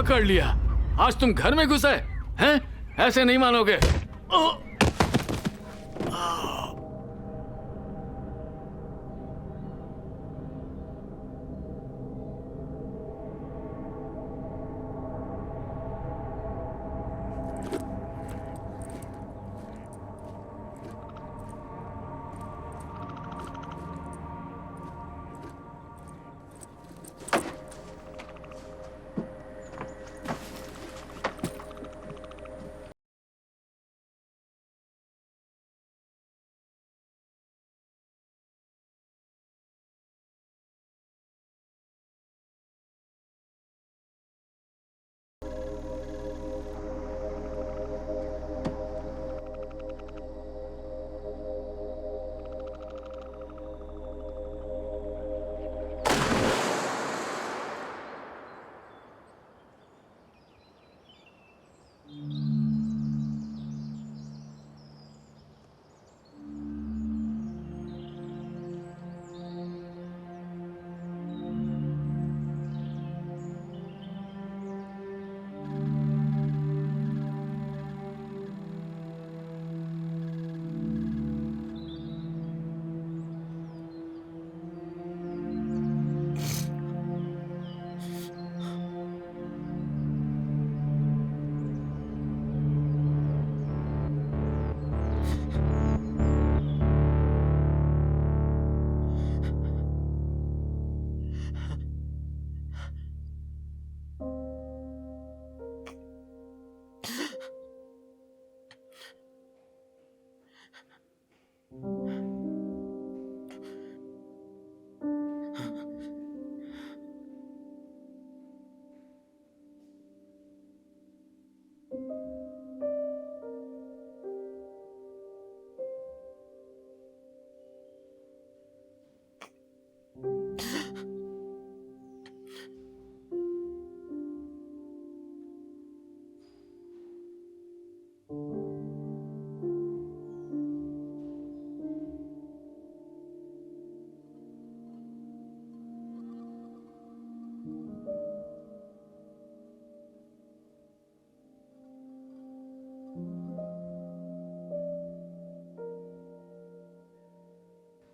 पकड़ लिया। आज तुम घर में घुसे हैं? ऐसे नहीं मानोगे।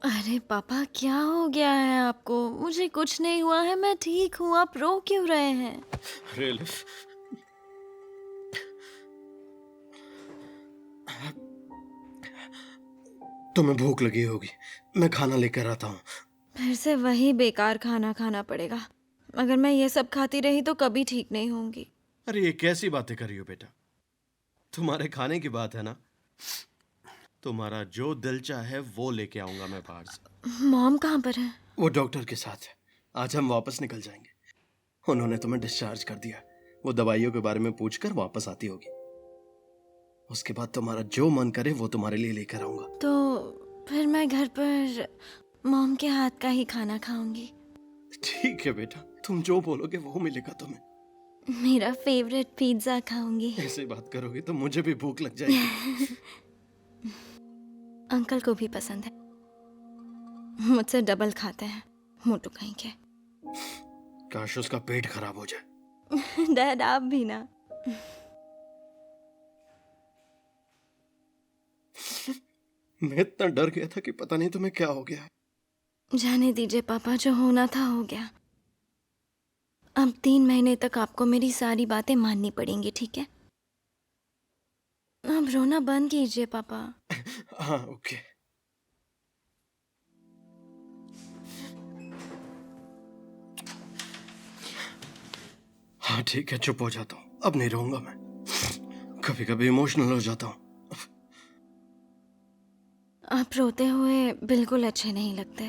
अरे पापा, क्या हो गया है आपको? मुझे कुछ नहीं हुआ है, मैं ठीक हूँ। आप रो क्यों रहे हैं? अरे लिफ, तुम्हें भूख लगी होगी, मैं खाना लेकर आता हूँ। फिर से वही बेकार खाना खाना पड़ेगा। अगर मैं ये सब खाती रही तो कभी ठीक नहीं होंगी। अरे ये कैसी बातें कर रही हो बेटा? तुम्हारे खाने की बात है ना? तुम्हारा जो दिल चाहे वो लेके आऊंगा मैं बाहर से। मॉम कहाँ पर है? वो डॉक्टर के साथ है। आज हम वापस निकल जाएंगे। उन्होंने तुम्हें डिस्चार्ज कर दिया। वो दवाइयों के बारे में पूछकर वापस आती होगी। उसके बाद तुम्हारा जो मन करे वो तुम्हारे लिए लेकर आऊंगा। तो फिर मैं घर पर मॉम के हाथ का ही खाना खाऊंगी। ठीक है बेटा, तुम जो बोलोगे वो मिलेगा तुम्हें। मेरा फेवरेट पिज्जा खाऊंगी। ऐसे बात करोगे तो मुझे भी भूख लग जाएगी। अंकल को भी पसंद है, मुझसे डबल खाते हैं मोटू कहीं के। काश उसका पेट खराब हो जाए। डैड, आप भी ना। मैं इतना डर गया था कि पता नहीं तुम्हें क्या हो गया। जाने दीजिए पापा, जो होना था हो गया। अब 3 महीने तक आपको मेरी सारी बातें माननी पड़ेंगी, ठीक है? अब रोना बंद कीजिए पापा। हाँ ओके। हाँ ठीक है, चुप हो जाता हूँ। अब नहीं रहूंगा मैं। कभी कभी इमोशनल हो जाता हूँ। आप रोते हुए बिल्कुल अच्छे नहीं लगते।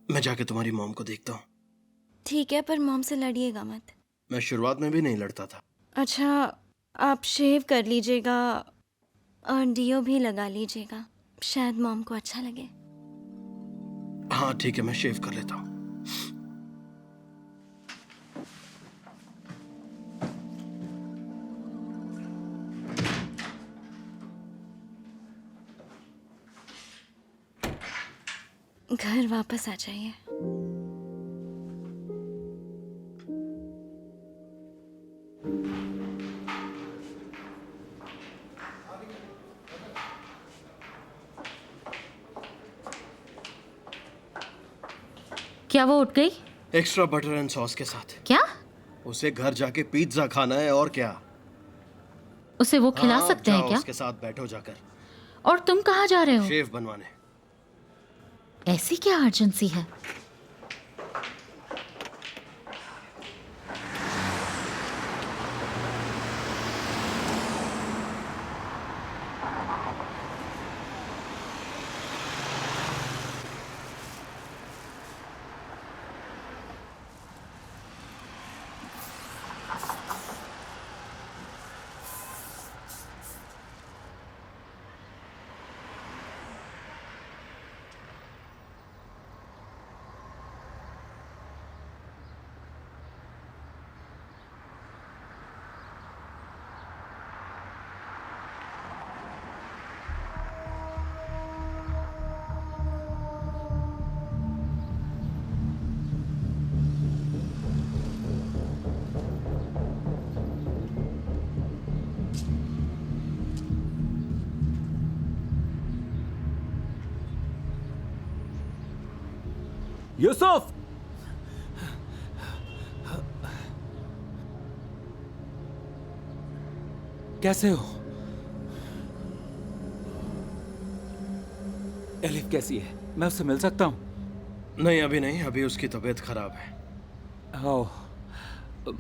मैं जाके तुम्हारी मॉम को देखता हूँ। ठीक है, पर मॉम से लड़िएगा मत। मैं शुरुआत में भी नहीं लड़ता था। अच्छा, आप शेव कर लीजिएगा और डियो भी लगा लीजिएगा, शायद मॉम को अच्छा लगे। हाँ ठीक है, मैं शेव कर लेता हूँ। घर वापस आ जाइए। क्या वो उठ गई? एक्स्ट्रा बटर एंड सॉस के साथ। क्या? उसे घर जाके पिज्जा खाना है और क्या। उसे वो खिला हाँ, सकते हैं जाओ, क्या? उसके साथ बैठो जाकर। और तुम कहाँ जा रहे हो? शेव बनवाने। ऐसी क्या अर्जेंसी है? यूसुफ! कैसे हो? एलिफ कैसी है? मैं उससे मिल सकता हूं? नहीं, अभी नहीं, अभी उसकी तबीयत खराब है। ओह,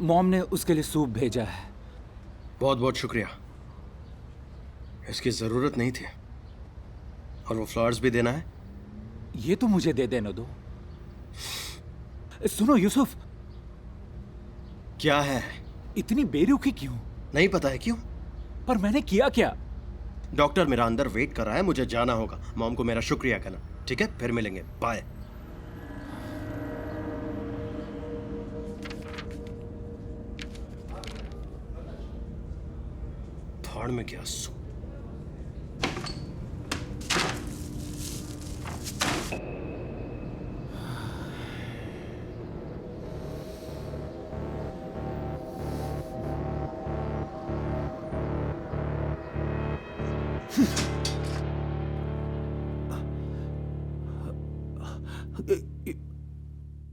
मॉम ने उसके लिए सूप भेजा है। बहुत बहुत शुक्रिया, इसकी जरूरत नहीं थी। और वो फ्लावर्स भी देना है। ये तो मुझे दे देने दो। सुनो यूसुफ, क्या है? इतनी बेरुखी क्यों? नहीं पता है क्यों? पर मैंने किया क्या? डॉक्टर मेरा अंदर वेट कर रहा है, मुझे जाना होगा। मॉम को मेरा शुक्रिया कहना, ठीक है? फिर मिलेंगे, बाय। भाड़ में क्या सो।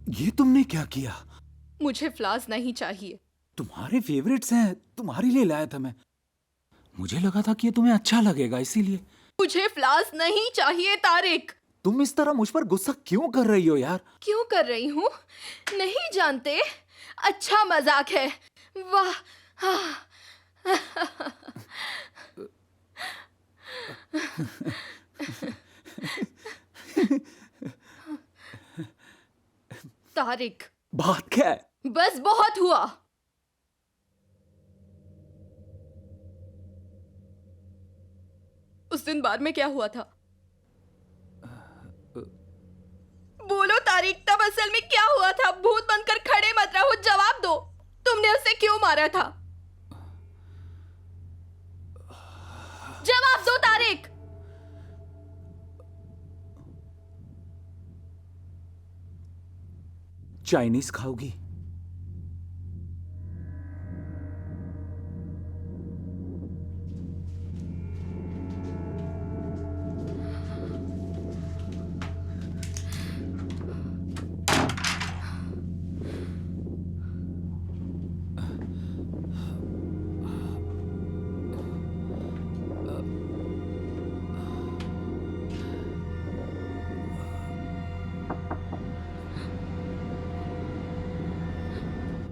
ये तुमने क्या किया? मुझे फ्लावर्स नहीं चाहिए। तुम्हारे फेवरेट्स हैं, तुम्हारे लिए लाया था मैं। मुझे लगा था कि ये तुम्हें अच्छा लगेगा, इसीलिए। मुझे फ्लावर्स नहीं चाहिए तारिक। तुम इस तरह मुझ पर गुस्सा क्यों कर रही हो यार? क्यों कर रही हूँ? नहीं जानते? अच्छा मजाक है। वाह। तारिक, बात क्या है? बस बहुत हुआ। उस दिन बार में क्या हुआ था? बोलो तारिक, तब असल में क्या हुआ था? भूत बनकर खड़े मत रहो, जवाब दो। तुमने उसे क्यों मारा था? जवाब दो तारिक। चाइनीज खाओगी?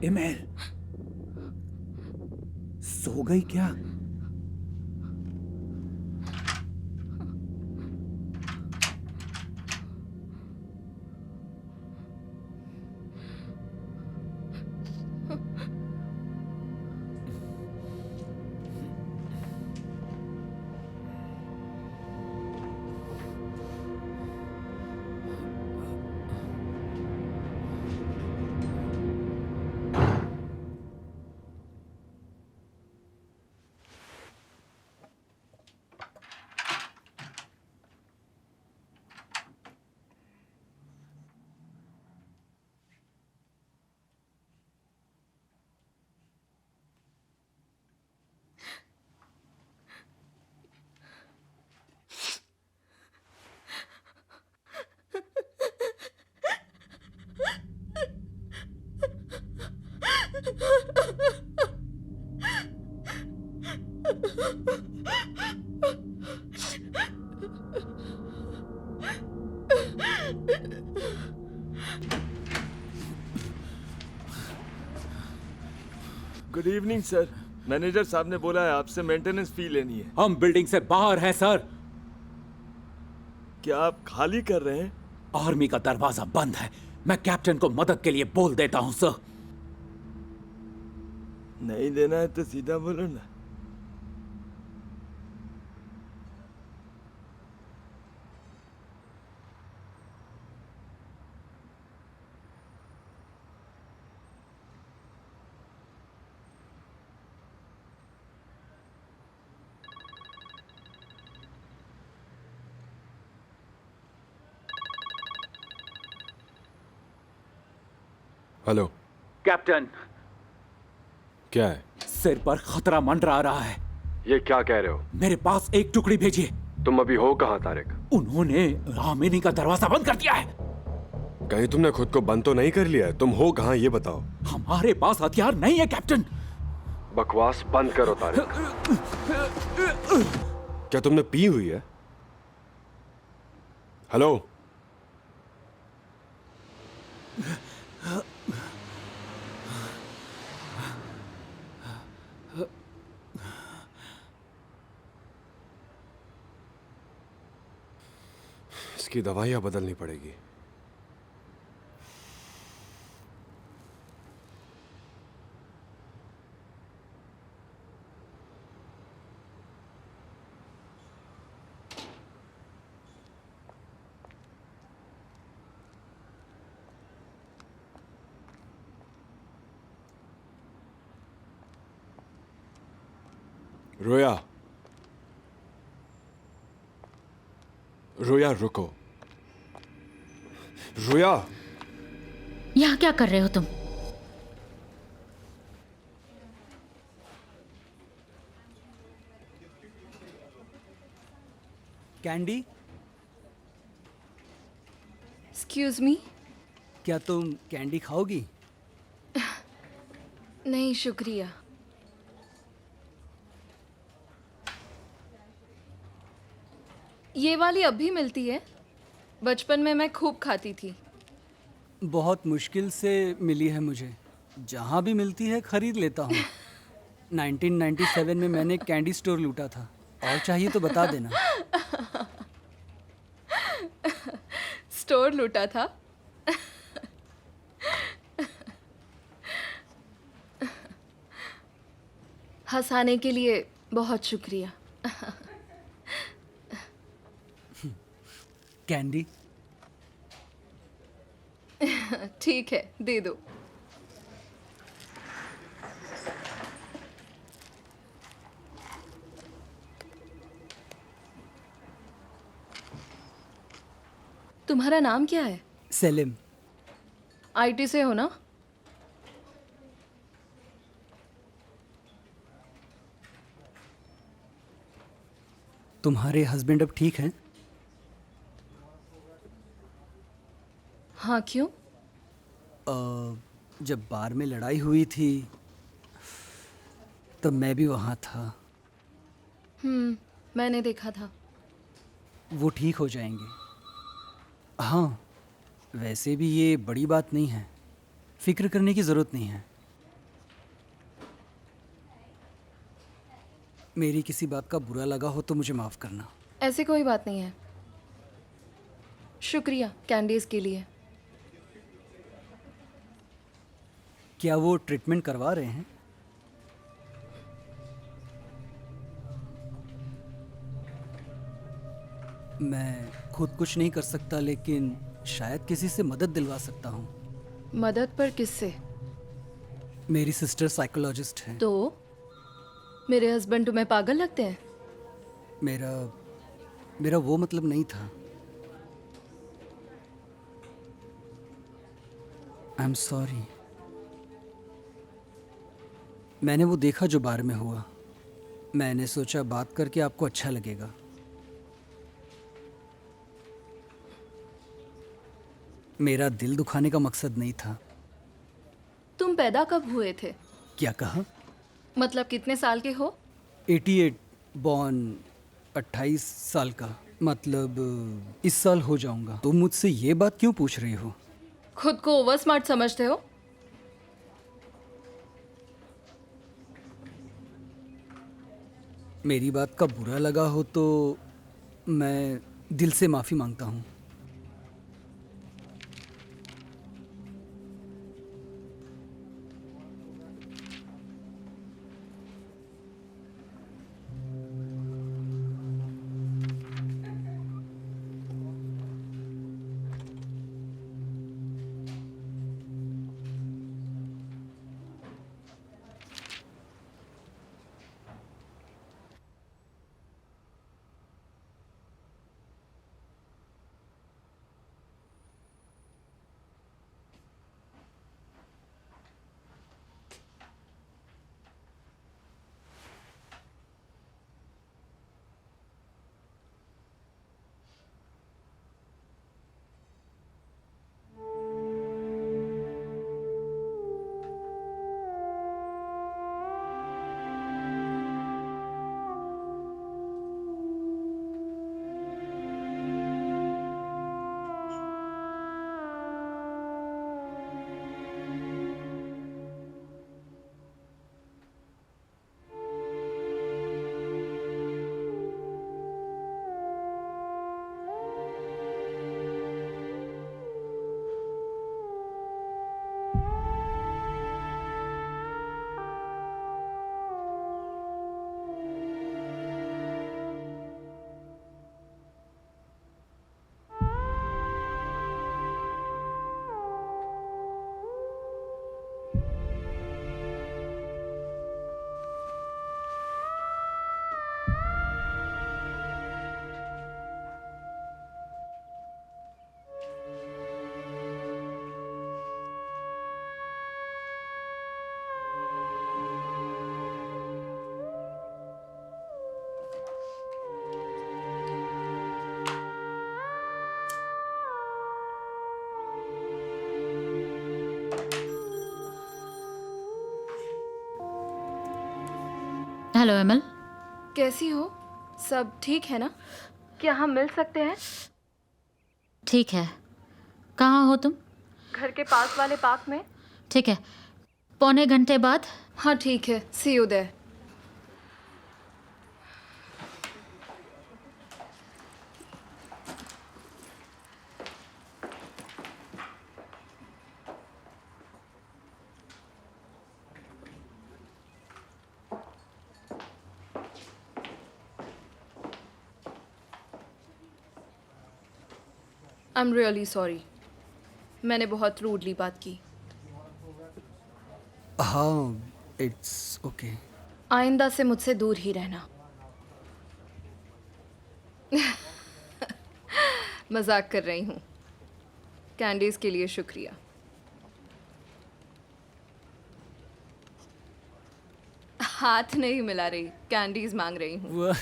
एमेल, सो गई क्या? Good evening sir. मैनेजर साहब ने बोला है आपसे मेंटेनेंस फी लेनी है। हम बिल्डिंग से बाहर हैं सर। क्या आप खाली कर रहे हैं? आर्मी का दरवाजा बंद है। मैं कैप्टन को मदद के लिए बोल देता हूं सर। नहीं देना है तो सीधा बोलो ना। हेलो कैप्टन, क्या है? सिर पर खतरा मंडरा रहा है। ये क्या कह रहे हो? मेरे पास एक टुकड़ी भेजिए। तुम अभी हो कहाँ तारिक? उन्होंने रामिनी का दरवाजा बंद कर दिया है। कहीं तुमने खुद को बंद तो नहीं कर लिया है? तुम हो कहाँ ये बताओ। हमारे पास हथियार नहीं है कैप्टन। बकवास बंद करो तारिक। क्या तुमने पी हुई है? हेलो, इसकी दवाइयां बदलनी पड़ेगी। रोया, रोया रुको। रोया, यहाँ क्या कर रहे हो तुम? Candy, excuse me. क्या तुम कैंडी खाओगी? नहीं शुक्रिया। ये वाली अभी मिलती है। बचपन में मैं खूब खाती थी। बहुत मुश्किल से मिली है मुझे। जहाँ भी मिलती है खरीद लेता हूँ। 1997 में मैंने कैंडी स्टोर लूटा था। और चाहिए तो बता देना। स्टोर लूटा था? हंसाने के लिए बहुत शुक्रिया। कैंडी, ठीक है, दे दो। तुम्हारा नाम क्या है? सेलिम। आईटी से हो ना? तुम्हारे हस्बैंड अब ठीक हैं? हाँ, क्यों? जब बार में लड़ाई हुई थी तब मैं भी वहाँ था। मैंने देखा था। वो ठीक हो जाएंगे। हाँ, वैसे भी ये बड़ी बात नहीं है। फिक्र करने की ज़रूरत नहीं है। मेरी किसी बात का बुरा लगा हो तो मुझे माफ़ करना। ऐसी कोई बात नहीं है। शुक्रिया कैंडीज के लिए। क्या वो ट्रीटमेंट करवा रहे हैं? मैं खुद कुछ नहीं कर सकता, लेकिन शायद किसी से मदद दिलवा सकता हूँ। मदद पर किससे? मेरी सिस्टर साइकोलॉजिस्ट है। तो मेरे हस्बैंड तुम्हें पागल लगते हैं? मेरा वो मतलब नहीं था। I am sorry. मैंने वो देखा जो बार में हुआ। मैंने सोचा बात करके आपको अच्छा लगेगा। मेरा दिल दुखाने का मकसद नहीं था। तुम पैदा कब हुए थे? क्या कहा? मतलब कितने साल के हो? 88 बॉर्न, 28 साल का, मतलब इस साल हो जाऊंगा। तुम मुझसे ये बात क्यों पूछ रही हो? खुद को ओवर स्मार्ट समझते हो? मेरी बात का बुरा लगा हो तो मैं दिल से माफ़ी मांगता हूँ। Hello ML. कैसी हो? सब ठीक है ना? क्या हम मिल सकते हैं? ठीक है, कहाँ हो तुम? घर के पास वाले पार्क में। ठीक है, पौने घंटे बाद। हाँ ठीक है, see you there. I am really sorry, मैंने बहुत रूडली बात की। हाँ, इट्स ओके। आइंदा से मुझसे दूर ही रहना। मजाक कर रही हूँ। कैंडीज के लिए शुक्रिया। हाथ नहीं मिला रही, कैंडीज मांग रही हूँ।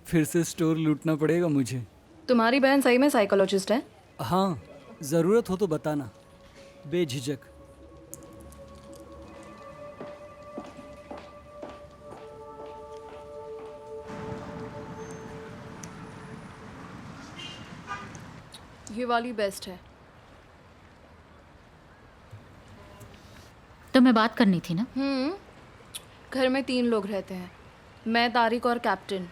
फिर से स्टोर लूटना पड़ेगा मुझे। तुम्हारी बहन सही में साइकोलॉजिस्ट है? हाँ, ज़रूरत हो तो बताना, बेझिझक। ये वाली बेस्ट है। तुम्हें बात करनी थी ना? घर में 3 लोग रहते हैं, मैं, तारिक और कैप्टन।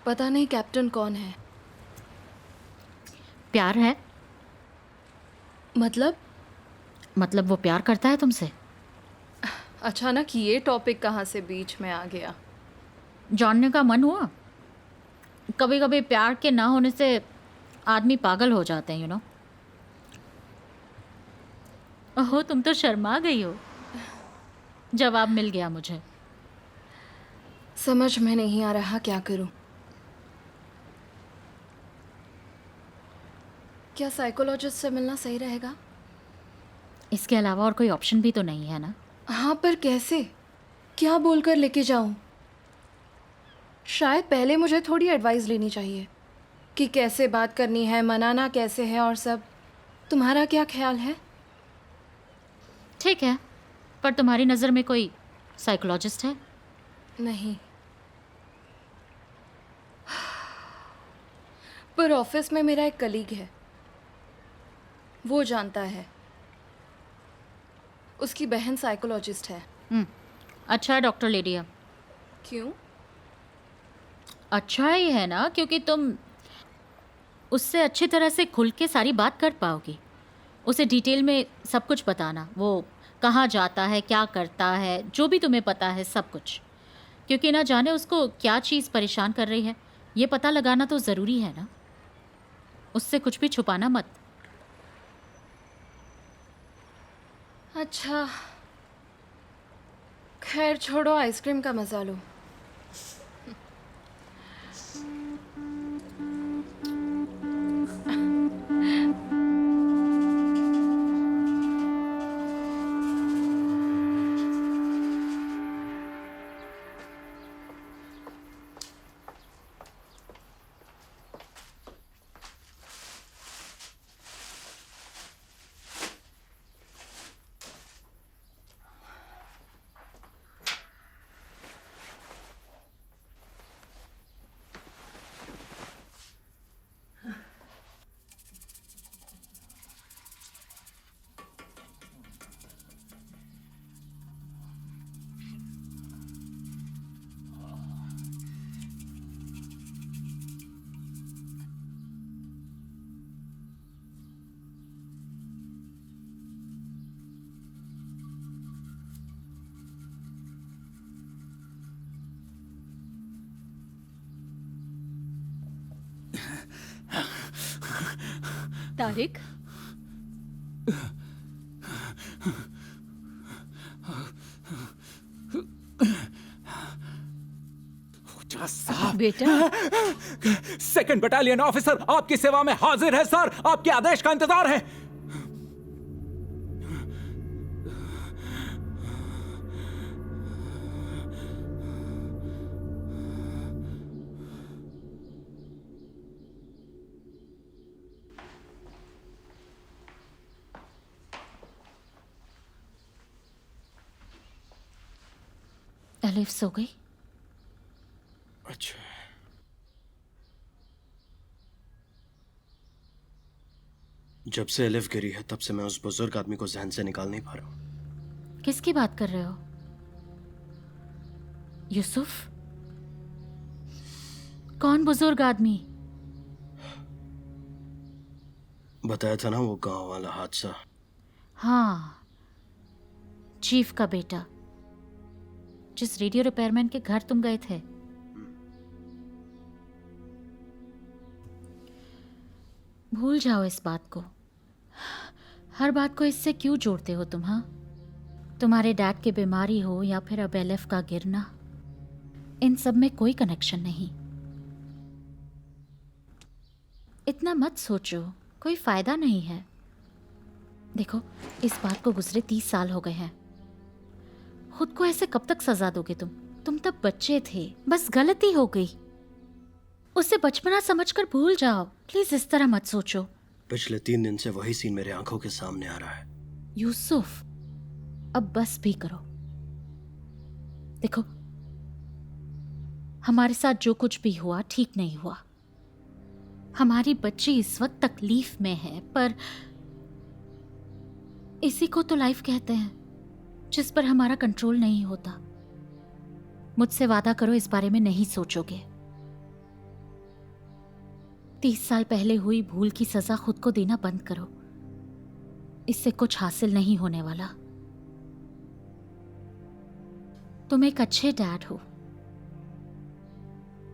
पता नहीं कैप्टन कौन है। प्यार है? मतलब वो प्यार करता है तुमसे? अचानक ये टॉपिक कहाँ से बीच में आ गया? जानने का मन हुआ। कभी कभी प्यार के ना होने से आदमी पागल हो जाते हैं, यू नो। ओहो, तुम तो शर्मा गई हो। जवाब मिल गया मुझे। समझ में नहीं आ रहा क्या करूं। क्या साइकोलॉजिस्ट से मिलना सही रहेगा? इसके अलावा और कोई ऑप्शन भी तो नहीं है ना? हाँ, पर कैसे? क्या बोलकर लेके जाऊं? शायद पहले मुझे थोड़ी एडवाइस लेनी चाहिए कि कैसे बात करनी है, मनाना कैसे है और सब। तुम्हारा क्या ख्याल है? ठीक है, पर तुम्हारी नज़र में कोई साइकोलॉजिस्ट है? नहीं, पर ऑफिस में मेरा एक कलीग है, वो जानता है। उसकी बहन साइकोलॉजिस्ट है। अच्छा है डॉक्टर लेडिया। क्यों? अच्छा ही है ना, क्योंकि तुम उससे अच्छी तरह से खुल के सारी बात कर पाओगी। उसे डिटेल में सब कुछ बताना, वो कहाँ जाता है, क्या करता है, जो भी तुम्हें पता है सब कुछ। क्योंकि ना जाने उसको क्या चीज़ परेशान कर रही है, ये पता लगाना तो ज़रूरी है ना। उससे कुछ भी छुपाना मत। अच्छा, खैर छोड़ो, आइसक्रीम का मजा लो। तारिक, बेटा, सेकंड बटालियन ऑफिसर आपकी सेवा में हाजिर है सर। आपके आदेश का इंतजार है। एलिफ सो गई? अच्छा, जब से एलिफ गिरी है तब से मैं उस बुजुर्ग आदमी को जहन से निकाल नहीं पा रहा हूं। किसकी बात कर रहे हो? यूसुफ? कौन बुजुर्ग आदमी? बताया था ना वो गांव वाला हादसा। हाँ, चीफ का बेटा, जिस रेडियो रिपेयरमैन के घर तुम गए थे। भूल जाओ इस बात को। हर बात को इससे क्यों जोड़ते हो तुम? हाँ, तुम्हारे डैड की बीमारी हो या फिर अब एलिफ का गिरना, इन सब में कोई कनेक्शन नहीं। इतना मत सोचो, कोई फायदा नहीं है। देखो, इस बात को गुजरे 30 साल हो गए हैं। खुद को ऐसे कब तक सजा दोगे तुम? तुम तब बच्चे थे, बस गलती हो गई, उसे बचपना समझकर भूल जाओ। प्लीज इस तरह मत सोचो। पिछले 3 दिन से वही सीन मेरे आंखों के सामने आ रहा है। यूसुफ, अब बस भी करो। देखो, हमारे साथ जो कुछ भी हुआ ठीक नहीं हुआ। हमारी बच्ची इस वक्त तकलीफ में है, पर इसी को तो लाइफ कहते हैं, जिस पर हमारा कंट्रोल नहीं होता। मुझसे वादा करो इस बारे में नहीं सोचोगे। 30 साल पहले हुई भूल की सजा खुद को देना बंद करो। इससे कुछ हासिल नहीं होने वाला। तुम एक अच्छे डैड हो।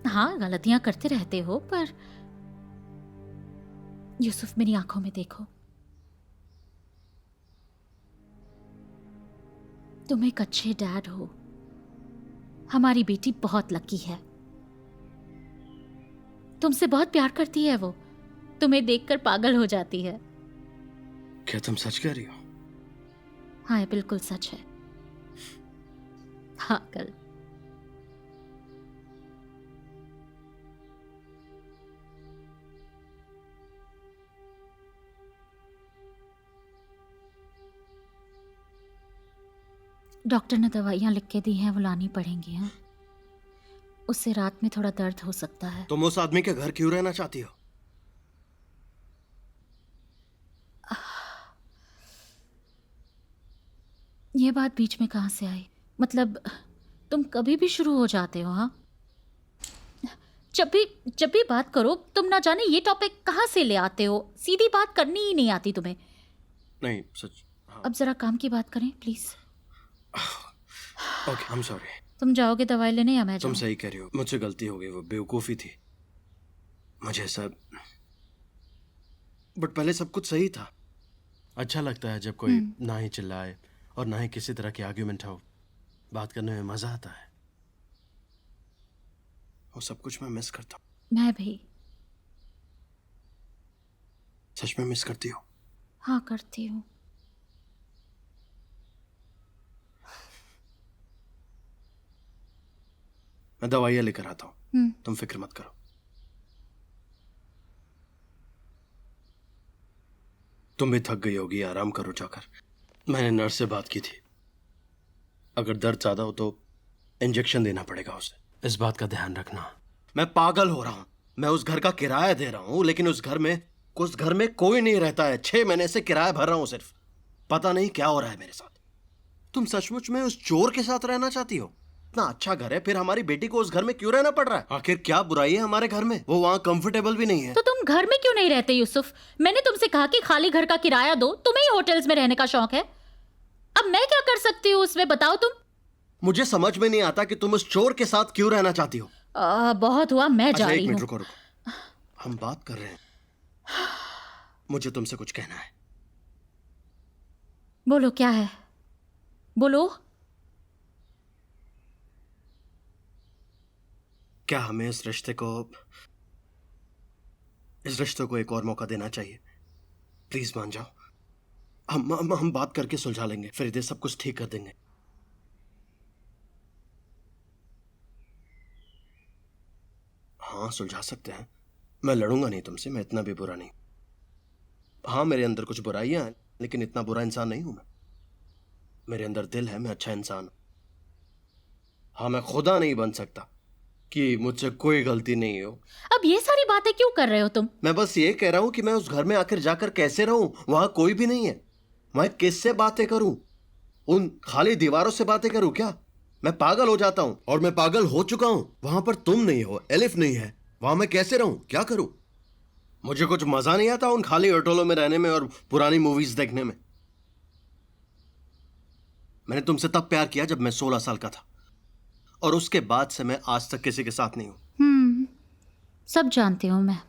हाँ, गलतियां करते रहते हो, पर यूसुफ, मेरी आंखों में देखो। तुम एक अच्छे डैड हो। हमारी बेटी बहुत लकी है। तुमसे बहुत प्यार करती है वो। तुम्हें देखकर पागल हो जाती है। क्या तुम सच कह रही हो? हाँ, ये बिल्कुल सच है। पागल। डॉक्टर ने दवाइयाँ लिख के दी हैं, वो लानी पड़ेंगी। हाँ, उससे रात में थोड़ा दर्द हो सकता है। तुम उस आदमी के घर क्यों रहना चाहती हो? ये बात बीच में कहाँ से आई? मतलब तुम कभी भी शुरू हो जाते हो। हाँ, जब भी बात करो तुम ना जाने ये टॉपिक कहाँ से ले आते हो। सीधी बात करनी ही नहीं आती तुम्हें। नहीं सच। हाँ। अब जरा काम की बात करें please. Okay, I am sorry. तुम जाओगे दवाई लेने या मैं तुम जाऊँ? सही कह रही हो, मुझसे गलती हो गई, वो बेवकूफ़ी थी मुझे सब। बट पहले सब कुछ सही था। अच्छा लगता है जब कोई ना ही चिल्लाए और ना ही किसी तरह की आर्ग्यूमेंट हो। बात करने में मजा आता है। वो सब कुछ मैं मिस करता हूँ। मैं भी। सच में मिस करती हो? हाँ, करती हूँ। मैं दवाइयाँ लेकर आता हूँ, तुम फिक्र मत करो। तुम भी थक गई होगी, आराम करो जाकर। मैंने नर्स से बात की थी, अगर दर्द ज्यादा हो तो इंजेक्शन देना पड़ेगा उसे। इस बात का ध्यान रखना। मैं पागल हो रहा हूं। मैं उस घर का किराया दे रहा हूं, लेकिन उस घर में कोई नहीं रहता है। 6 महीने से किराया भर रहा हूं सिर्फ। पता नहीं क्या हो रहा है मेरे साथ। तुम सचमुच में उस चोर के साथ रहना चाहती हो? इतना अच्छा घर है, फिर हमारी बेटी को उस घर में क्यों रहना पड़ रहा है? आखिर क्या बुराई है हमारे घर में? वो वहां कंफर्टेबल भी नहीं है। तो तुम घर में क्यों नहीं रहते यूसुफ? मैंने तुमसे कहा कि खाली घर का किराया दो। तुम्हें ही होटल्स में रहने का शौक है। अब मैं क्या कर सकती हूँ उसमें, बताओ तुम। मुझे समझ में नहीं आता कि तुम उस चोर के साथ क्यों रहना चाहती हो। बहुत हुआ, मैं जा अच्छा, रही एक मिनट हूँ। रुको। हम बात कर रहे हैं, मुझे तुमसे कुछ कहना है। बोलो, क्या है? बोलो। क्या हमें इस रिश्ते को एक और मौका देना चाहिए? प्लीज मान जाओ। हम बात करके सुलझा लेंगे, फिर ये सब कुछ ठीक कर देंगे। हाँ, सुलझा सकते हैं। मैं लड़ूंगा नहीं तुमसे, मैं इतना भी बुरा नहीं। हाँ, मेरे अंदर कुछ बुराइयां हैं, लेकिन इतना बुरा इंसान नहीं हूं मैं। मेरे अंदर दिल है, मैं अच्छा इंसान हूं। हाँ, मैं खुदा नहीं बन सकता कि मुझसे कोई गलती नहीं हो। अब ये सारी बातें क्यों कर रहे हो तुम? मैं बस ये कह रहा हूं कि मैं उस घर में आखिर जाकर कैसे रहूं? वहां कोई भी नहीं है। मैं किससे बातें करूं? उन खाली दीवारों से बातें करूं क्या? मैं पागल हो जाता हूं, और मैं पागल हो चुका हूं। वहां पर तुम नहीं हो, एलिफ नहीं है। वहां मैं कैसे रहूं? क्या करूं? मुझे कुछ मजा नहीं आता उन खाली होटलों में रहने में और पुरानी मूवीज देखने में। मैंने तुमसे तब प्यार किया जब मैं 16 साल का था, और उसके बाद से मैं आज तक किसी के साथ नहीं हूं। सब जानती हूँ मैं।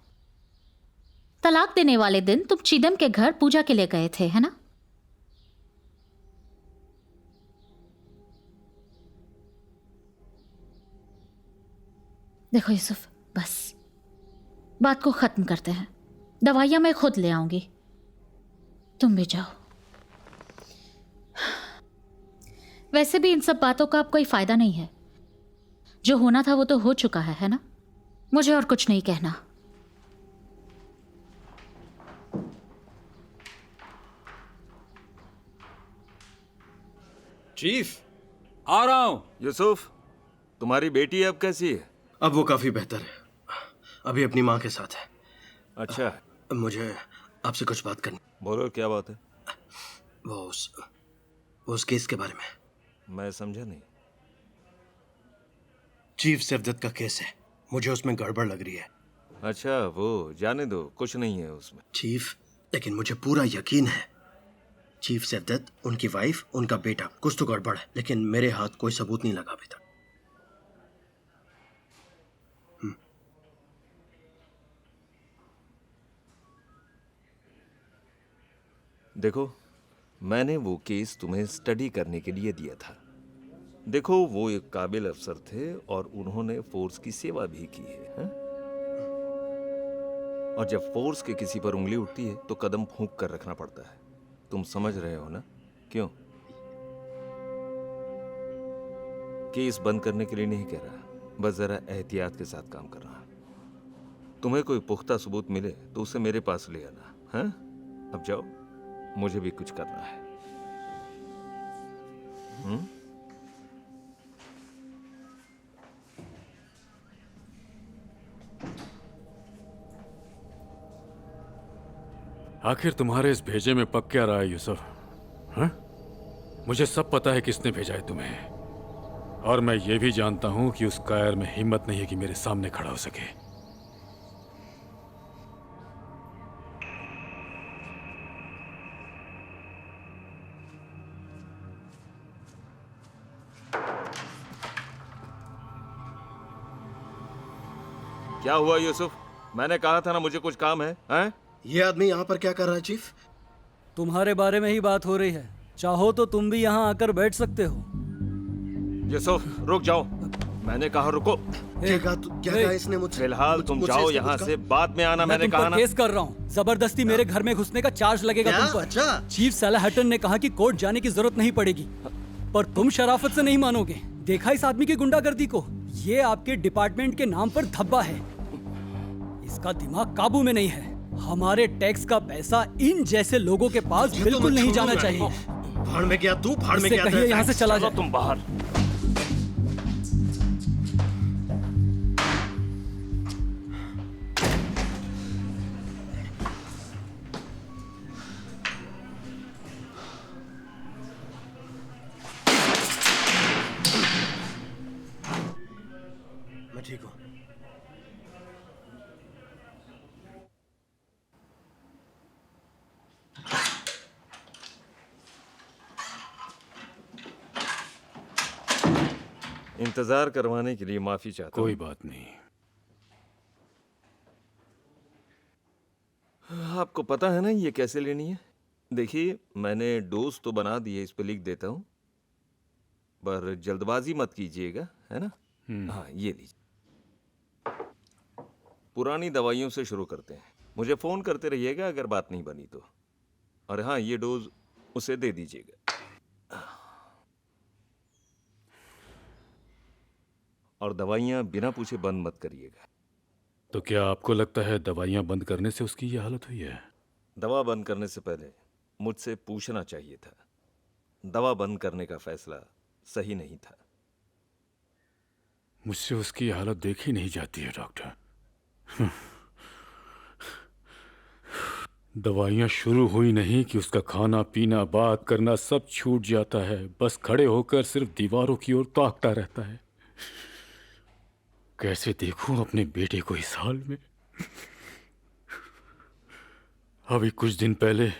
तलाक देने वाले दिन तुम चिदम के घर पूजा के लिए गए थे, है ना? देखो यूसुफ, बस बात को खत्म करते हैं। दवाइयां मैं खुद ले आऊंगी, तुम भी जाओ। वैसे भी इन सब बातों का अब कोई फायदा नहीं है। जो होना था वो तो हो चुका है ना? मुझे और कुछ नहीं कहना। चीफ, आ रहा हूं। यूसुफ, तुम्हारी बेटी अब कैसी है? अब वो काफी बेहतर है। अभी अपनी माँ के साथ है। अच्छा, मुझे आपसे कुछ बात करनी। बोलो क्या बात है? वो उस केस के बारे में। मैं समझा नहीं। चीफ सेवदत्त का केस है, मुझे उसमें गड़बड़ लग रही है। अच्छा, वो जाने दो, कुछ नहीं है उसमें। चीफ, लेकिन मुझे पूरा यकीन है चीफ सेवदत्त, उनकी वाइफ, उनका बेटा, कुछ तो गड़बड़ है, लेकिन मेरे हाथ कोई सबूत नहीं लगा अभी तक। देखो, मैंने वो केस तुम्हें स्टडी करने के लिए दिया था। देखो, वो एक काबिल अफसर थे और उन्होंने फोर्स की सेवा भी की है, हैं? और जब फोर्स के किसी पर उंगली उठती है तो कदम फूंक कर रखना पड़ता है। तुम समझ रहे हो ना? क्यों? केस बंद करने के लिए नहीं कह रहा, बस जरा एहतियात के साथ काम कर रहा। तुम्हें कोई पुख्ता सबूत मिले तो उसे मेरे पास ले आना, हैं? अब जाओ, मुझे भी कुछ करना है। आखिर तुम्हारे इस भेजे में पक क्या रहा है यूसुफ? हाँ? मुझे सब पता है किसने भेजा है तुम्हें, और मैं ये भी जानता हूं कि उस कायर में हिम्मत नहीं है कि मेरे सामने खड़ा हो सके। क्या हुआ यूसुफ? मैंने कहा था ना मुझे कुछ काम है, हैं? ये आदमी यहाँ पर क्या कर रहा है चीफ? तुम्हारे बारे में ही बात हो रही है, चाहो तो तुम भी यहाँ आकर बैठ सकते हो। यूसुफ रुक जाओ, मैंने कहा रुको। क्या कहा इसने मुझसे? फिलहाल तुम मुझसे जाओ इसने यहाँ कुछ से, बाद में आना। मैं मैंने तुम कहा पर ना। केस कर रहा हूँ, जबरदस्ती मेरे घर में घुसने का चार्ज लगेगा क्या? तुम पर। अच्छा। चीफ सलाहटन ने कहा कि कोर्ट जाने की जरूरत नहीं पड़ेगी, पर तुम शराफत से नहीं मानोगे। देखा इस आदमी की गुंडागर्दी को? ये आपके डिपार्टमेंट के नाम पर धब्बा है, इसका दिमाग काबू में नहीं है। हमारे टैक्स का पैसा इन जैसे लोगों के पास बिल्कुल नहीं जाना चाहिए। भाड़ में गया तू, भाड़ में इससे गया कहिए यहाँ से चला चलो जाए। तुम बाहर। मैं ठीक हूँ। इंतजार करवाने के लिए माफी चाहता हूँ। कोई बात नहीं। आपको पता है ना ये कैसे लेनी है? देखिए, मैंने डोज तो बना दी है, इस पे लिख देता हूँ, पर जल्दबाजी मत कीजिएगा, है ना? हाँ, ये लीजिए। पुरानी दवाइयों से शुरू करते हैं। मुझे फोन करते रहिएगा अगर बात नहीं बनी तो। और हाँ, ये डोज उसे दे दीजिएगा। और दवाइयाँ बिना पूछे बंद मत करिएगा। तो क्या आपको लगता है दवाइयां बंद करने से उसकी ये हालत हुई है? दवा बंद करने से पहले मुझसे पूछना चाहिए था। दवा बंद करने का फैसला सही नहीं था। मुझसे उसकी हालत देखी नहीं जाती है डॉक्टर। दवाइयां शुरू हुई नहीं कि उसका खाना पीना बात करना सब छूट जाता है। बस खड़े होकर सिर्फ दीवारों की ओर ताकता रहता है। कैसे देखूं अपने बेटे को इस हाल में? अभी कुछ दिन पहले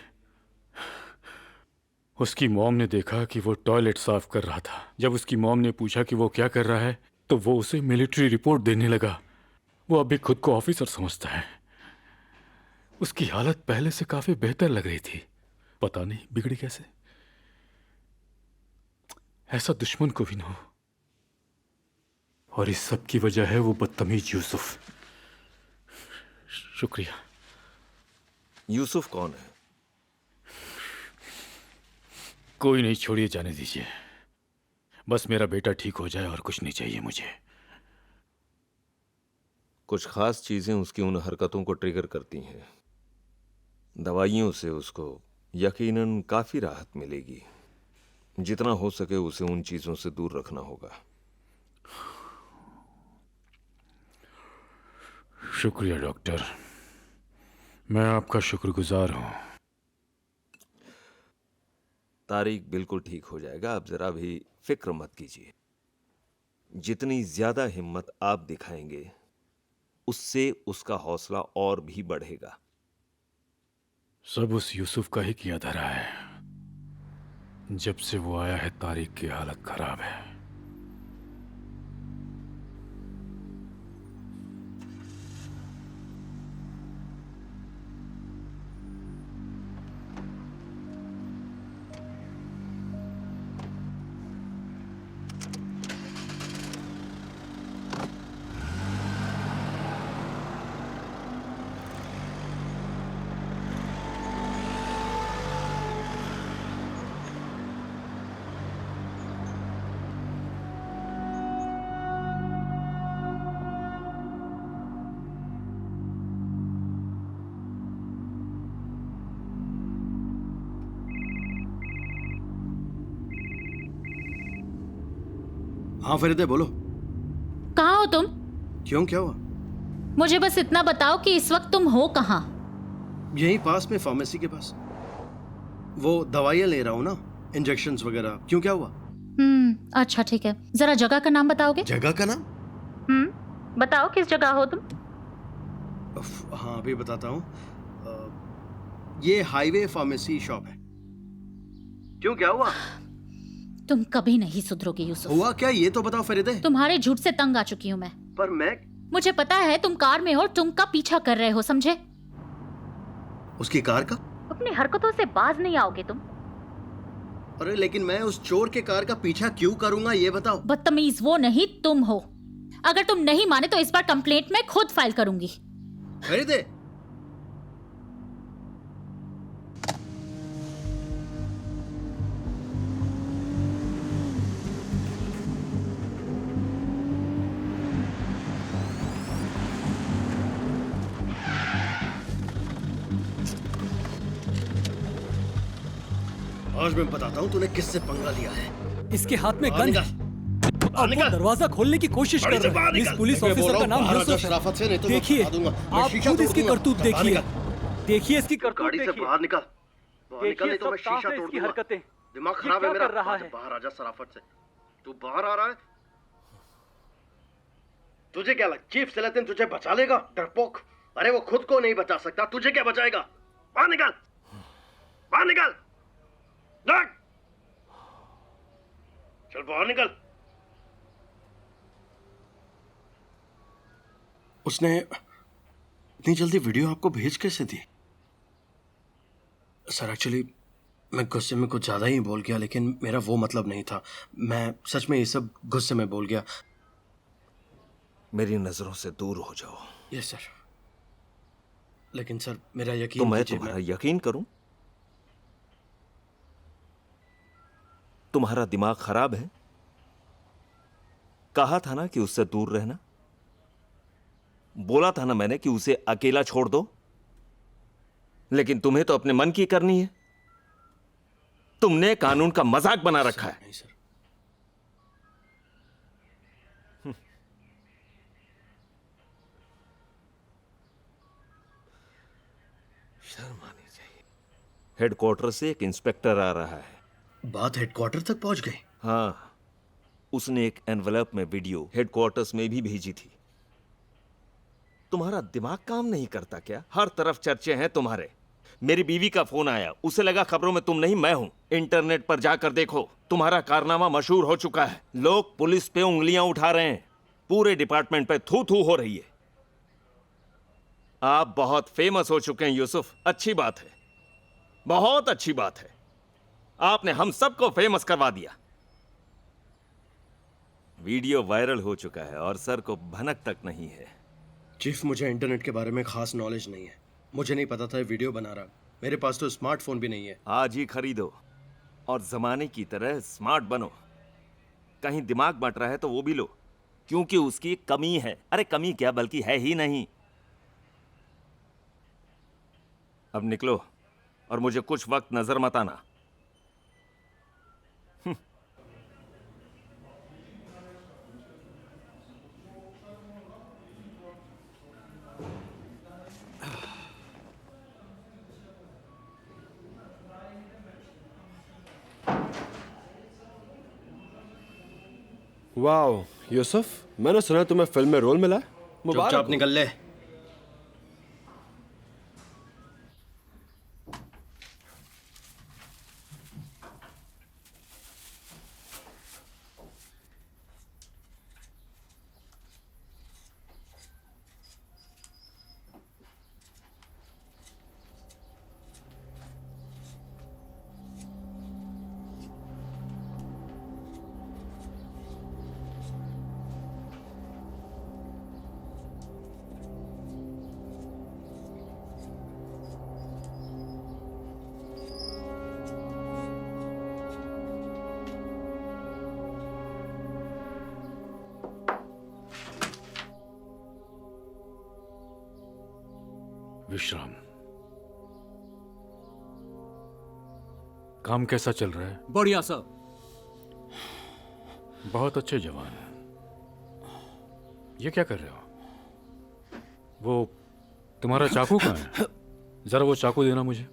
उसकी मॉम ने देखा कि वो टॉयलेट साफ कर रहा था। जब उसकी मॉम ने पूछा कि वो क्या कर रहा है, तो वो उसे मिलिट्री रिपोर्ट देने लगा। वो अभी खुद को ऑफिसर समझता है। उसकी हालत पहले से काफी बेहतर लग रही थी, पता नहीं बिगड़ी कैसे। ऐसा दुश्मन को भी ना हो। और इस सब की वजह है वो बदतमीज यूसुफ। शुक्रिया। यूसुफ कौन है? कोई नहीं, छोड़िए, जाने दीजिए। बस मेरा बेटा ठीक हो जाए और कुछ नहीं चाहिए मुझे। कुछ खास चीजें उसकी उन हरकतों को ट्रिगर करती हैं। दवाइयों से उसको यकीनन काफी राहत मिलेगी। जितना हो सके उसे उन चीजों से दूर रखना होगा। शुक्रिया डॉक्टर, मैं आपका शुक्रगुजार हूं। तारिक बिल्कुल ठीक हो जाएगा, आप जरा भी फिक्र मत कीजिए। जितनी ज्यादा हिम्मत आप दिखाएंगे उससे उसका हौसला और भी बढ़ेगा। सब उस यूसुफ का ही किया धरा है। जब से वो आया है तारिक की हालत खराब है। हाँ फरीदे, बोलो। कहाँ हो तुम? क्यों, क्या हुआ? मुझे बस इतना बताओ कि इस वक्त तुम हो कहाँ? यहीं पास में फार्मेसी के पास। वो दवाइयाँ ले रहा हूँ ना, इंजेक्शंस वगैरह। क्यों, क्या हुआ? अच्छा ठीक है, जरा जगह का नाम बताओगे? जगह का नाम? बताओ किस जगह हो तुम? हाँ अभी बताता हूँ। ये हाईवे फार्मेसी शॉप है। क्यों, क्या हुआ? तुम कभी नहीं सुधरोगे यूसुफ। हुआ क्या, ये तो बताओ फरीदे। तुम्हारे झूठ से तंग आ चुकी हूँ मैं। पर मैं मुझे पता है तुम कार में हो, तुम का पीछा कर रहे हो, समझे? उसकी कार का? अपनी हरकतों से बाज नहीं आओगे तुम। अरे लेकिन मैं उस चोर के कार का पीछा क्यों करूंगा, ये बताओ। बदतमीज वो नहीं तुम हो। अगर तुम नहीं माने तो इस बार कंप्लेंट मैं खुद फाइल करूंगी। फरीदे, आज मैं बताता हूँ तूने किससे पंगा लिया है। इसके हाथ में बाहर गन निकल, है। बाहर अब वो निकल। दरवाजा खोलने की कोशिश गाड़ी कर से रहा बाहर है। इस निकल। पुलिस मैं बोल ऑफिसर रहा का हूँ, नाम बाहर आ यूसुफ जा है। शराफत से, नहीं तो मैं देखिए, बता दूंगा। मैं आप शीशा खुद तोड़ इसकी दूंगा। करतूत बाहर देखिए। निकल। देखिए इसकी करतूत गाड़ी से देखिए। बाहर निकल, बाहर निकल, नहीं तो मैं सब साफ शीशा है तोड़ इसकी दूंगा। हरकतें। दिमाग ये खराब है क्या मेरा। कर रहा है? बाहर आ जा शराफत से। तू बाहर आ रहा है? तुझे क्या लग, चीफ सलातिन तुझे बचा लेगा? डरपोक। अरे वो खुद को नहीं बचा सकता, तुझे क्या बचाएगा? बाहर निकल, बाहर निकल, लग। चल बाहर निकल। उसने इतनी जल्दी वीडियो आपको भेज कैसे दी? सर एक्चुअली मैं गुस्से में कुछ ज्यादा ही बोल गया, लेकिन मेरा वो मतलब नहीं था। मैं सच में ये सब गुस्से में बोल गया। मेरी नजरों से दूर हो जाओ। Yes sir. लेकिन सर मेरा यकीन तो मैं कीजिए, तुम्हारा यकीन करूं? तुम्हारा दिमाग खराब है। कहा था ना कि उससे दूर रहना। बोला था ना मैंने कि उसे अकेला छोड़ दो। लेकिन तुम्हें तो अपने मन की करनी है। तुमने कानून का मजाक बना रखा है। नहीं सर। शर्म आनी चाहिए। हेडक्वार्टर से एक इंस्पेक्टर आ रहा है। बात हेडक्वार्टर तक पहुंच गई? हाँ, उसने एक एनवलप में वीडियो हेडक्वार्टर्स में भी भेजी थी। तुम्हारा दिमाग काम नहीं करता क्या? हर तरफ चर्चे हैं तुम्हारे। मेरी बीवी का फोन आया, उसे लगा खबरों में तुम नहीं मैं हूं। इंटरनेट पर जाकर देखो, तुम्हारा कारनामा मशहूर हो चुका है। लोग पुलिस पे उंगलियां उठा रहे हैं। पूरे डिपार्टमेंट पे थू थू हो रही है। आप बहुत फेमस हो चुके हैं यूसुफ। अच्छी बात है, बहुत अच्छी बात है। आपने हम सबको फेमस करवा दिया। वीडियो वायरल हो चुका है और सर को भनक तक नहीं है। चीफ, मुझे इंटरनेट के बारे में खास नॉलेज नहीं है। मुझे नहीं पता था ये वीडियो बना रहा। मेरे पास तो स्मार्टफोन भी नहीं है। आज ही खरीदो और जमाने की तरह स्मार्ट बनो। कहीं दिमाग बट रहा है तो वो भी लो, क्योंकि उसकी कमी है। अरे कमी क्या, बल्कि है ही नहीं। अब निकलो और मुझे कुछ वक्त नजर मत आना। वाओ यूसुफ, मैंने सुना तुम्हें फिल्म में रोल मिला है। मुबारक चुपचाप हो। निकल ले। विश्राम, काम कैसा चल रहा है? बढ़िया सर। बहुत अच्छे जवान। ये क्या कर रहे हो? वो तुम्हारा चाकू कहाँ है? जरा वो चाकू देना मुझे।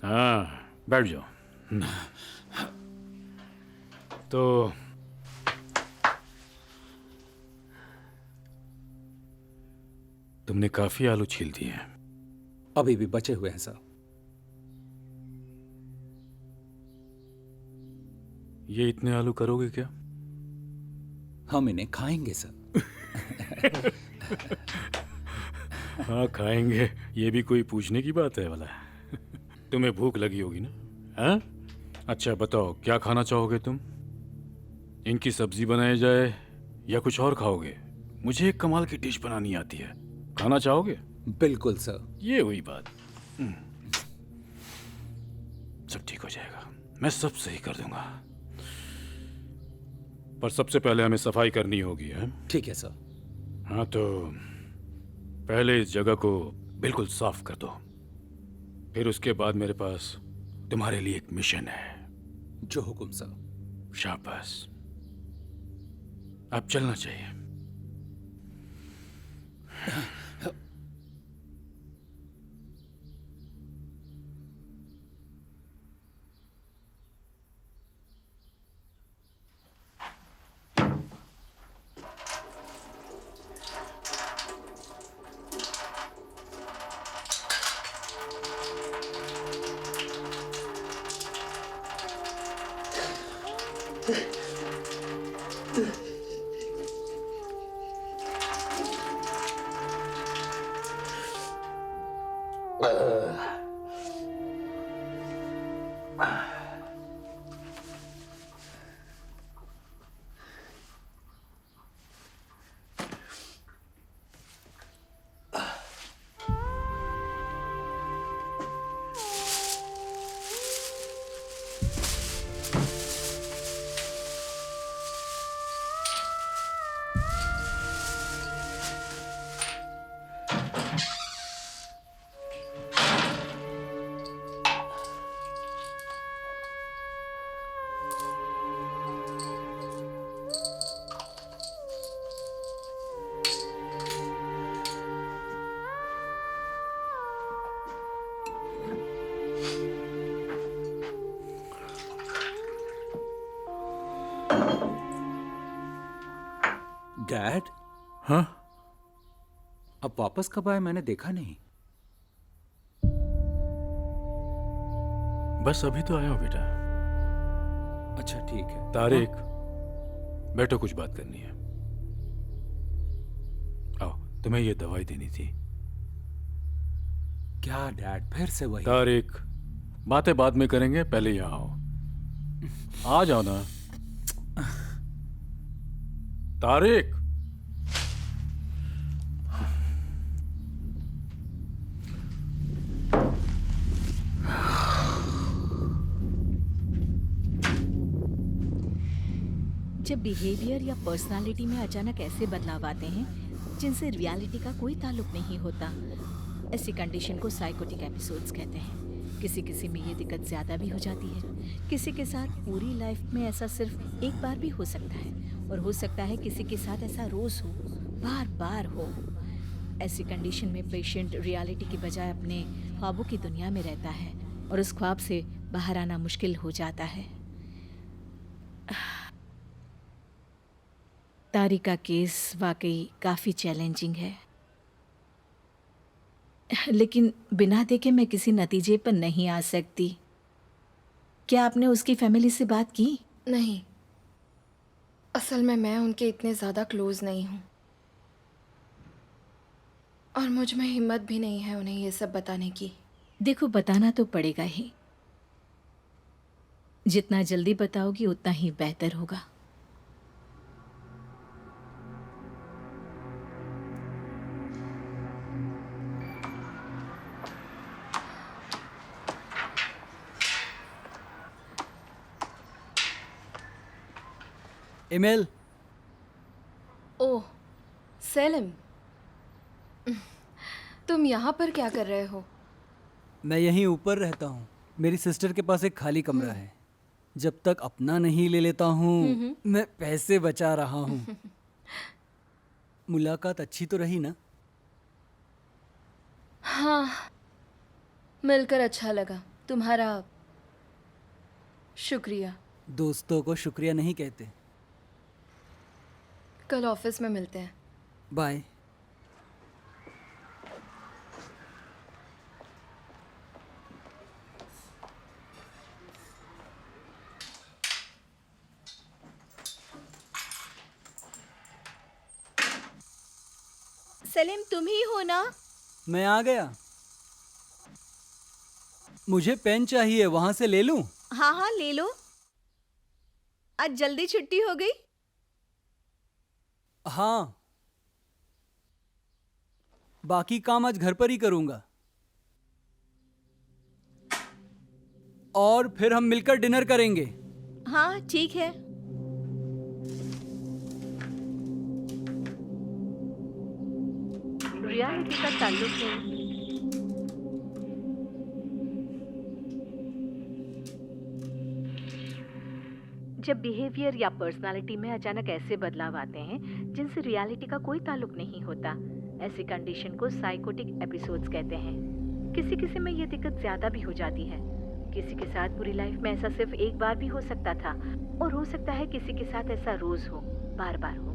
हाँ, बैठ जाओ। तो तुमने काफी आलू छील दिए हैं। अभी भी बचे हुए हैं सर। ये इतने आलू करोगे क्या? हम इन्हें खाएंगे सर। हाँ, खाएंगे, ये भी कोई पूछने की बात है वाला। तुम्हें भूख लगी होगी ना? हाँ, अच्छा बताओ क्या खाना चाहोगे तुम? इनकी सब्जी बनाई जाए या कुछ और खाओगे? मुझे एक कमाल की डिश बनानी आती है, खाना चाहोगे? बिल्कुल सर। ये हुई बात। सब ठीक हो जाएगा, मैं सब सही कर दूंगा। पर सबसे पहले हमें सफाई करनी होगी, है? ठीक है सर। हाँ, तो पहले इस जगह को बिल्कुल साफ कर दो। फिर उसके बाद मेरे पास तुम्हारे लिए एक मिशन है। जो हुक्म सर। शाबाश, अब चलना चाहिए। डैड, हाँ, अब वापस कब आए? मैंने देखा नहीं। बस अभी तो आया हो बेटा। अच्छा ठीक है। तारिक, बैठो, कुछ बात करनी है। आओ, तुम्हें ये दवाई देनी थी। क्या डैड, फिर से वही? तारिक, बातें बाद में करेंगे, पहले यहाँ आओ। आ जाओ ना तारिक। जब बिहेवियर या पर्सनालिटी में अचानक ऐसे बदलाव आते हैं जिनसे रियलिटी का कोई ताल्लुक नहीं होता, ऐसी कंडीशन को साइकोटिक एपिसोड्स कहते हैं। किसी में ये दिक्कत ज़्यादा भी हो जाती है, किसी के साथ पूरी लाइफ में ऐसा सिर्फ एक बार भी हो सकता है, और हो सकता है किसी के साथ ऐसा रोज़ हो, बार बार हो। ऐसी कंडीशन में पेशेंट रियलिटी की बजाय अपने ख्वाबों की दुनिया में रहता है और उस ख्वाब से बाहर आना मुश्किल हो जाता है। तारिक का केस वाकई काफ़ी चैलेंजिंग है, लेकिन बिना देखे मैं किसी नतीजे पर नहीं आ सकती। क्या आपने उसकी फैमिली से बात की? नहीं, असल में मैं उनके इतने ज़्यादा क्लोज नहीं हूँ और मुझ में हिम्मत भी नहीं है उन्हें ये सब बताने की। देखो, बताना तो पड़ेगा ही। जितना जल्दी बताओगी उतना ही बेहतर होगा। ईमेल। ओह सेलिम, तुम यहाँ पर क्या कर रहे हो? मैं यहीं ऊपर रहता हूँ। मेरी सिस्टर के पास एक खाली कमरा है। जब तक अपना नहीं ले लेता हूँ मैं पैसे बचा रहा हूँ। मुलाकात अच्छी तो रही ना? हाँ, मिलकर अच्छा लगा। तुम्हारा शुक्रिया। दोस्तों को शुक्रिया नहीं कहते। कल ऑफिस में मिलते हैं। बाय। सलीम, तुम ही हो ना? मैं आ गया। मुझे पेन चाहिए, वहां से ले लूं? हाँ हाँ, ले लो। आज जल्दी छुट्टी हो गई? हाँ, बाकी काम आज घर पर ही करूंगा। और फिर हम मिलकर डिनर करेंगे। हाँ ठीक है। रियलिटी का ताल्लुक है। जब बिहेवियर या पर्सनालिटी में अचानक ऐसे बदलाव आते हैं जिनसे रियलिटी का कोई ताल्लुक नहीं होता, ऐसी कंडीशन को साइकोटिक एपिसोड्स कहते हैं। किसी किसी में ये दिक्कत ज्यादा भी हो जाती है। किसी के साथ पूरी लाइफ में ऐसा सिर्फ एक बार भी हो सकता था, और हो सकता है किसी के साथ ऐसा रोज हो, बार बार हो।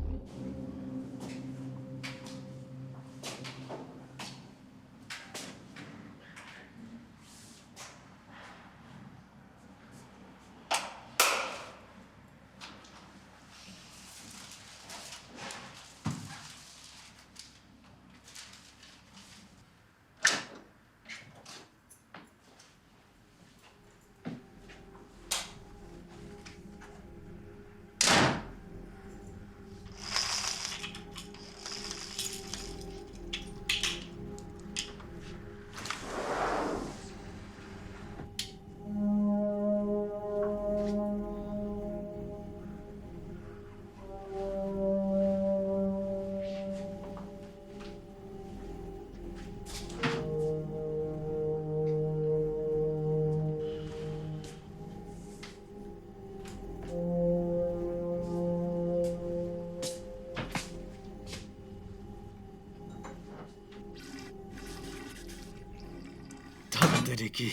तेरे की।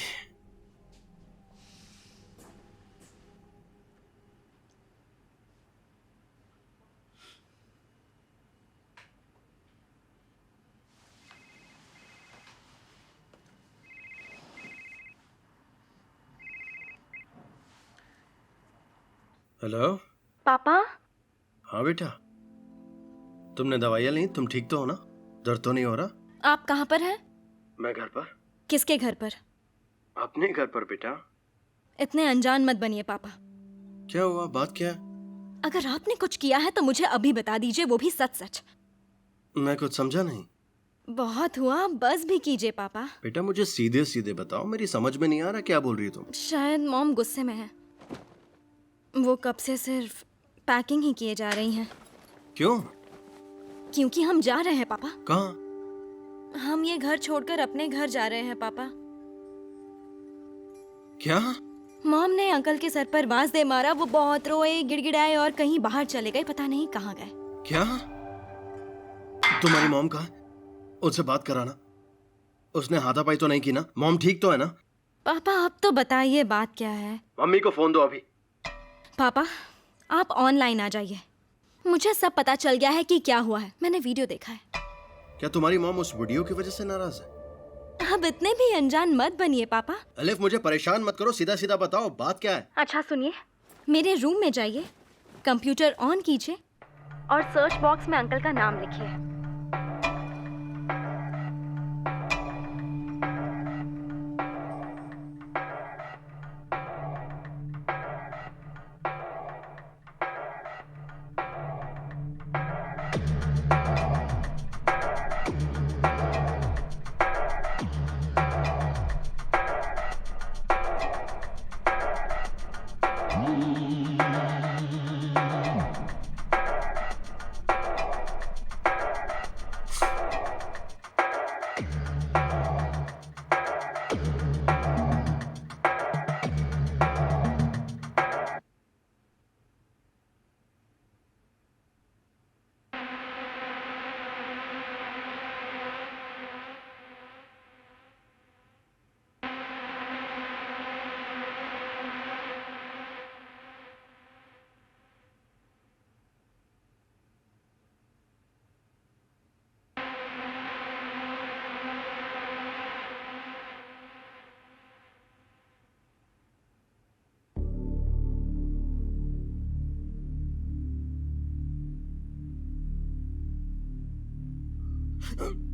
हेलो पापा, हाँ बेटा, तुमने दवाइयाँ ली? तुम ठीक तो हो ना? दर्द तो नहीं हो रहा? आप कहाँ पर हैं? मैं घर पर। किसके घर पर? अपने घर पर बेटा। इतने अनजान मत बनिए पापा। क्या हुआ? बात क्या है? अगर आपने कुछ किया है तो मुझे अभी बता दीजिए, वो भी सच सच। मैं कुछ समझा नहीं। बहुत हुआ, बस भी कीजिए पापा। बेटा मुझे सीधे सीधे बताओ, मेरी समझ में नहीं आ रहा क्या बोल रही हो तुम। शायद मॉम गुस्से में है। वो कब से सिर्फ पैकिंग ही किए जा रही हैं। क्यों? क्योंकि हम जा रहे हैं पापा। कहाँ? हम ये घर छोड़कर अपने घर जा रहे हैं पापा। क्या? मॉम ने अंकल के सर पर बांस दे मारा, वो बहुत रोए, गिड़गिड़ाए और कहीं बाहर चले गए, पता नहीं कहाँ गए। क्या? तुम्हारी मॉम कहाँ है? उससे बात कराना। उसने हाथापाई तो नहीं की ना? मॉम ठीक तो है ना? पापा अब तो बताइए बात क्या है। मम्मी को फोन दो अभी। पापा आप ऑनलाइन आ जाइए, मुझे सब पता चल गया है कि क्या हुआ है। मैंने वीडियो देखा है। क्या तुम्हारी मॉम उस वीडियो की वजह से नाराज है? अब इतने भी अनजान मत बनिए पापा। अलिफ मुझे परेशान मत करो, सीधा सीधा बताओ बात क्या है। अच्छा सुनिए, मेरे रूम में जाइए, कंप्यूटर ऑन कीजिए और सर्च बॉक्स में अंकल का नाम लिखिए। है।